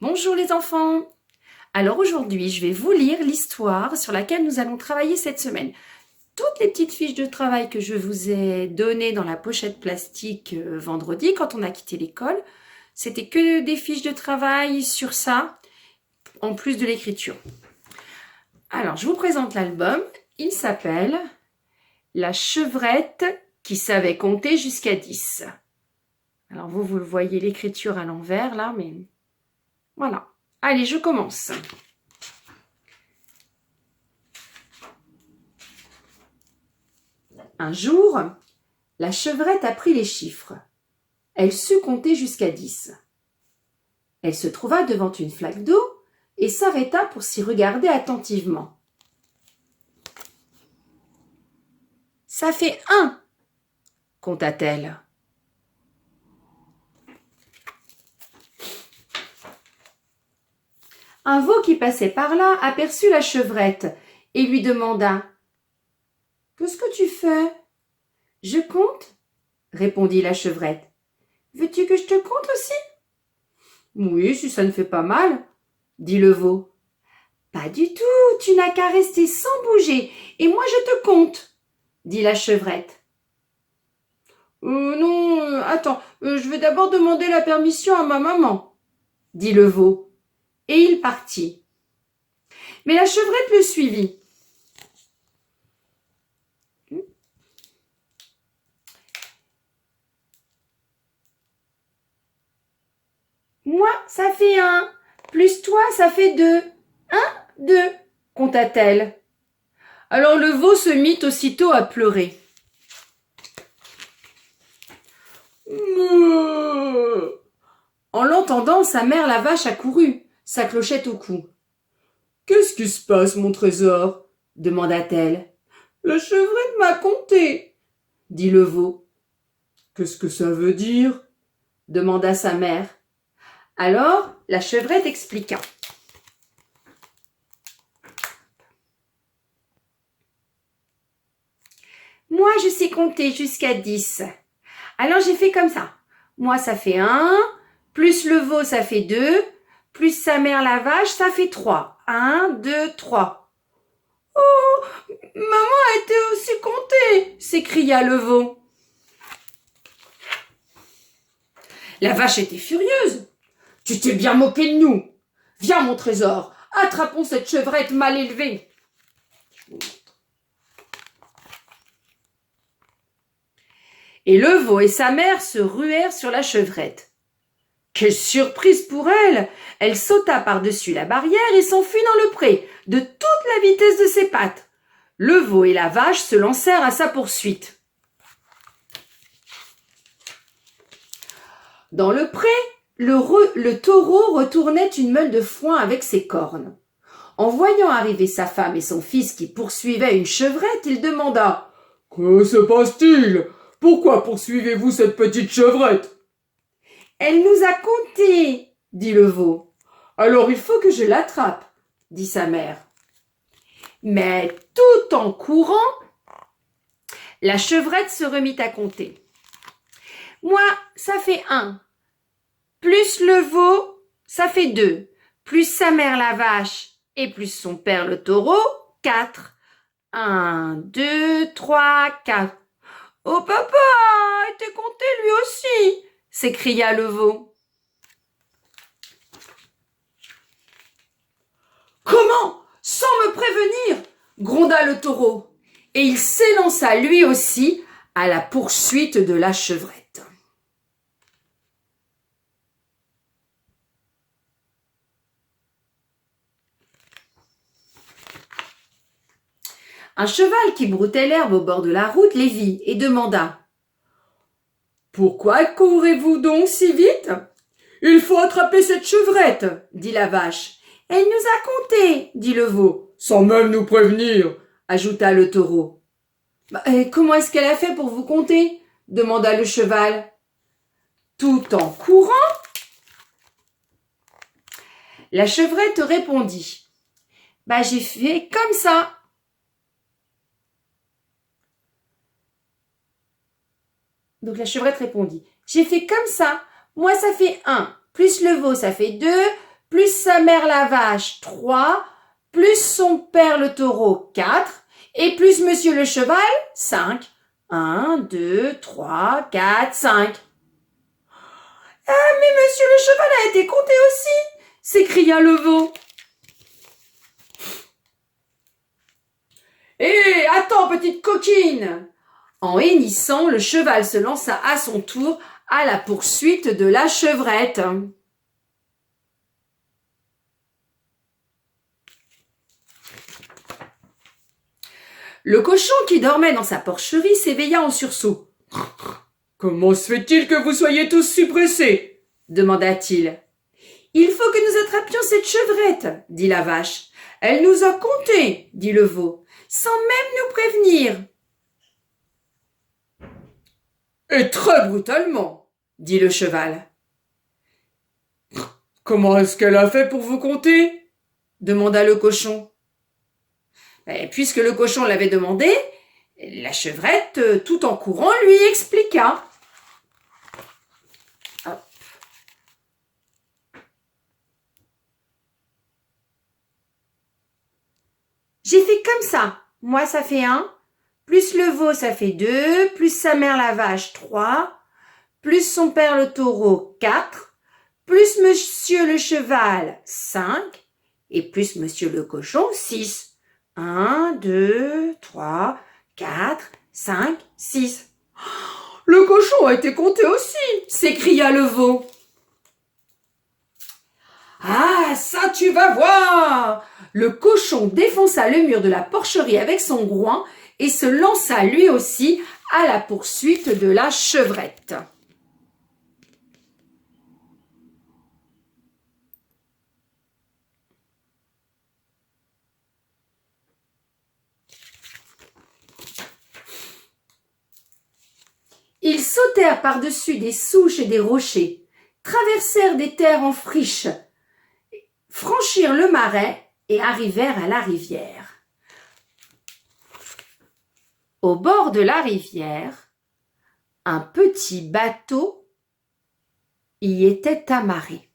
Bonjour les enfants. Alors aujourd'hui, je vais vous lire l'histoire sur laquelle nous allons travailler cette semaine. Toutes les petites fiches de travail que je vous ai données dans la pochette plastique vendredi quand on a quitté l'école, c'était que des fiches de travail sur ça, en plus de l'écriture. Alors, je vous présente l'album. Il s'appelle La chevrette qui savait compter jusqu'à 10. Alors vous le voyez l'écriture à l'envers là, mais voilà. Allez, je commence. Un jour, la chevrette apprit les chiffres. Elle sut compter jusqu'à 10. Elle se trouva devant une flaque d'eau et s'arrêta pour s'y regarder attentivement. « Ça fait 1, compta-t-elle. Un veau qui passait par là aperçut la chevrette et lui demanda « Qu'est-ce que tu fais ?»« Je compte, » répondit la chevrette. « Veux-tu que je te compte aussi ?»« Oui, si ça ne fait pas mal, » dit le veau. « Pas du tout, tu n'as qu'à rester sans bouger et moi je te compte, » dit la chevrette. Non, attends, je vais d'abord demander la permission à ma maman, » dit le veau. Et il partit. Mais la chevrette le suivit. Moi, ça fait 1, plus toi, ça fait 2. 1, 2, compta-t-elle. Alors le veau se mit aussitôt à pleurer. En l'entendant, sa mère la vache accourut, sa clochette au cou. « Qu'est-ce qui se passe, mon trésor ?» demanda-t-elle. « La chevrette m'a compté, » dit le veau. « Qu'est-ce que ça veut dire ?» demanda sa mère. Alors, la chevrette expliqua. « Moi, je sais compter jusqu'à 10. Alors, j'ai fait comme ça. Moi, ça fait 1, plus le veau, ça fait 2, plus sa mère la vache, ça fait 3. 1, 2, 3. « Oh, maman a été aussi comptée !» s'écria le veau. La vache était furieuse. « Tu t'es bien moqué de nous. Viens, mon trésor, attrapons cette chevrette mal élevée. » Et le veau et sa mère se ruèrent sur la chevrette. Quelle surprise pour elle! Elle sauta par-dessus la barrière et s'enfuit dans le pré, de toute la vitesse de ses pattes. Le veau et la vache se lancèrent à sa poursuite. Dans le pré, le taureau retournait une meule de foin avec ses cornes. En voyant arriver sa femme et son fils qui poursuivaient une chevrette, il demanda « Que se passe-t-il ? Pourquoi poursuivez-vous cette petite chevrette ?»« Elle nous a compté, » dit le veau. « Alors il faut que je l'attrape, » dit sa mère. Mais tout en courant, la chevrette se remit à compter. « Moi, ça fait 1. Plus le veau, ça fait 2. Plus sa mère la vache et plus son père le taureau, 4. 1, 2, 3, 4. « Oh papa, a été compté lui aussi !» s'écria le veau. « Comment? Sans me prévenir ?» gronda le taureau. Et il s'élança lui aussi à la poursuite de la chevrette. Un cheval qui broutait l'herbe au bord de la route les vit et demanda « Pourquoi courez-vous donc si vite ?»« Il faut attraper cette chevrette, » dit la vache. « Elle nous a compté, » dit le veau. « Sans même nous prévenir, » ajouta le taureau. « Comment est-ce qu'elle a fait pour vous compter ?» demanda le cheval. Tout en courant, la chevrette répondit « J'ai fait comme ça. » Donc la chevrette répondit « J'ai fait comme ça. Moi, ça fait 1. Plus le veau, ça fait 2. plus sa mère la vache, 3, plus son père le taureau, 4, et plus monsieur le cheval, 5. 1, 2, 3, 4, 5. Ah, mais monsieur le cheval a été compté aussi, s'écria le veau. Hé, attends, petite coquine! En hennissant, le cheval se lança à son tour à la poursuite de la chevrette. Le cochon qui dormait dans sa porcherie s'éveilla en sursaut. « Comment se fait-il que vous soyez tous si pressés ?» demanda-t-il. « Il faut que nous attrapions cette chevrette, dit la vache. Elle nous a compté, dit le veau, sans même nous prévenir. Et très brutalement, dit le cheval. Comment est-ce qu'elle a fait pour vous compter? Demanda le cochon. Et puisque le cochon l'avait demandé, la chevrette, tout en courant, lui expliqua. Hop. J'ai fait comme ça. Moi, ça fait 1, plus le veau, ça fait 2, plus sa mère la vache, 3, plus son père le taureau, 4, plus monsieur le cheval, 5, et plus monsieur le cochon, 6. 1, 2, 3, 4, 5, 6. Le cochon a été compté aussi, s'écria le veau. Ah, ça tu vas voir! Le cochon défonça le mur de la porcherie avec son groin et se lança lui aussi à la poursuite de la chevrette. Ils sautèrent par-dessus des souches et des rochers, traversèrent des terres en friche, franchirent le marais et arrivèrent à la rivière. Au bord de la rivière, un petit bateau y était amarré.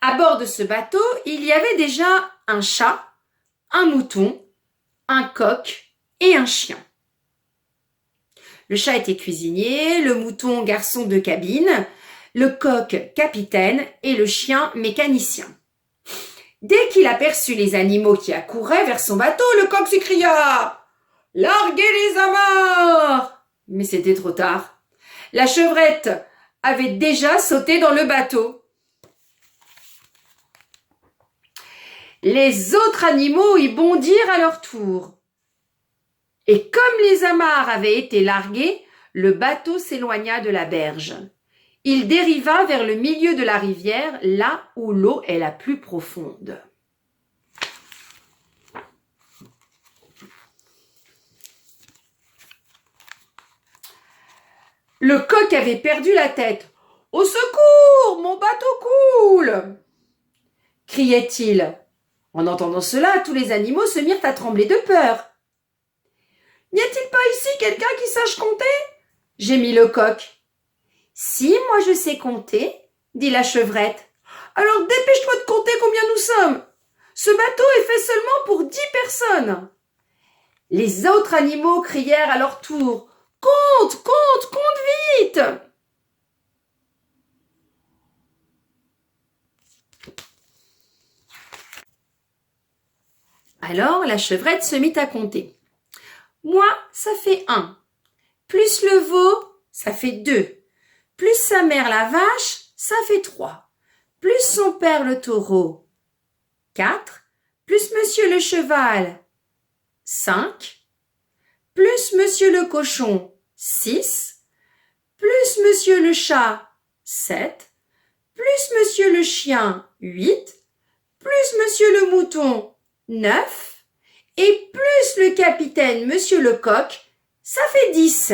À bord de ce bateau, il y avait déjà un chat, un mouton, un coq et un chien. Le chat était cuisinier, le mouton garçon de cabine, le coq capitaine et le chien mécanicien. Dès qu'il aperçut les animaux qui accouraient vers son bateau, le coq s'écria « Larguez les amarres !» Mais c'était trop tard. La chevrette avait déjà sauté dans le bateau. Les autres animaux y bondirent à leur tour. Et comme les amarres avaient été larguées, le bateau s'éloigna de la berge. Il dériva vers le milieu de la rivière, là où l'eau est la plus profonde. Le coq avait perdu la tête. « Au secours, mon bateau coule !» criait-il. En entendant cela, tous les animaux se mirent à trembler de peur. « N'y a-t-il pas ici quelqu'un qui sache compter ?» gémit le coq. « Si, moi je sais compter, » dit la chevrette. « Alors dépêche-toi de compter combien nous sommes. Ce bateau est fait seulement pour 10 personnes. » Les autres animaux crièrent à leur tour. « Compte, compte, compte vite !» Alors la chevrette se mit à compter. Moi, ça fait 1. Plus le veau, ça fait 2. Plus sa mère la vache, ça fait 3. Plus son père le taureau, 4. Plus monsieur le cheval, 5. Plus monsieur le cochon, 6. Plus monsieur le chat, 7. Plus monsieur le chien, 8. Plus monsieur le mouton, 9. Et plus le capitaine, monsieur le coq, ça fait 10.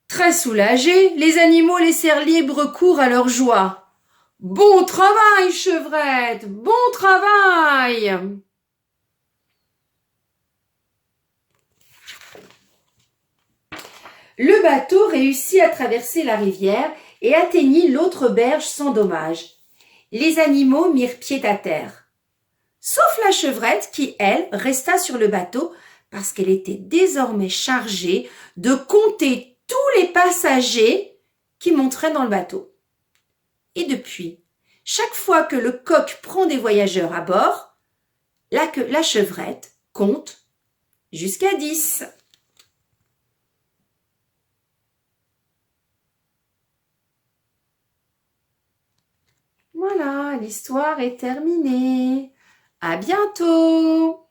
Très soulagés, les animaux laissèrent libre cours à leur joie. « Bon travail, chevrette, bon travail !» Le bateau réussit à traverser la rivière et atteignit l'autre berge sans dommage. Les animaux mirent pied à terre. Sauf la chevrette qui, elle, resta sur le bateau parce qu'elle était désormais chargée de compter tous les passagers qui monteraient dans le bateau. Et depuis, chaque fois que le coq prend des voyageurs à bord, la chevrette compte jusqu'à 10. Voilà, l'histoire est terminée. À bientôt!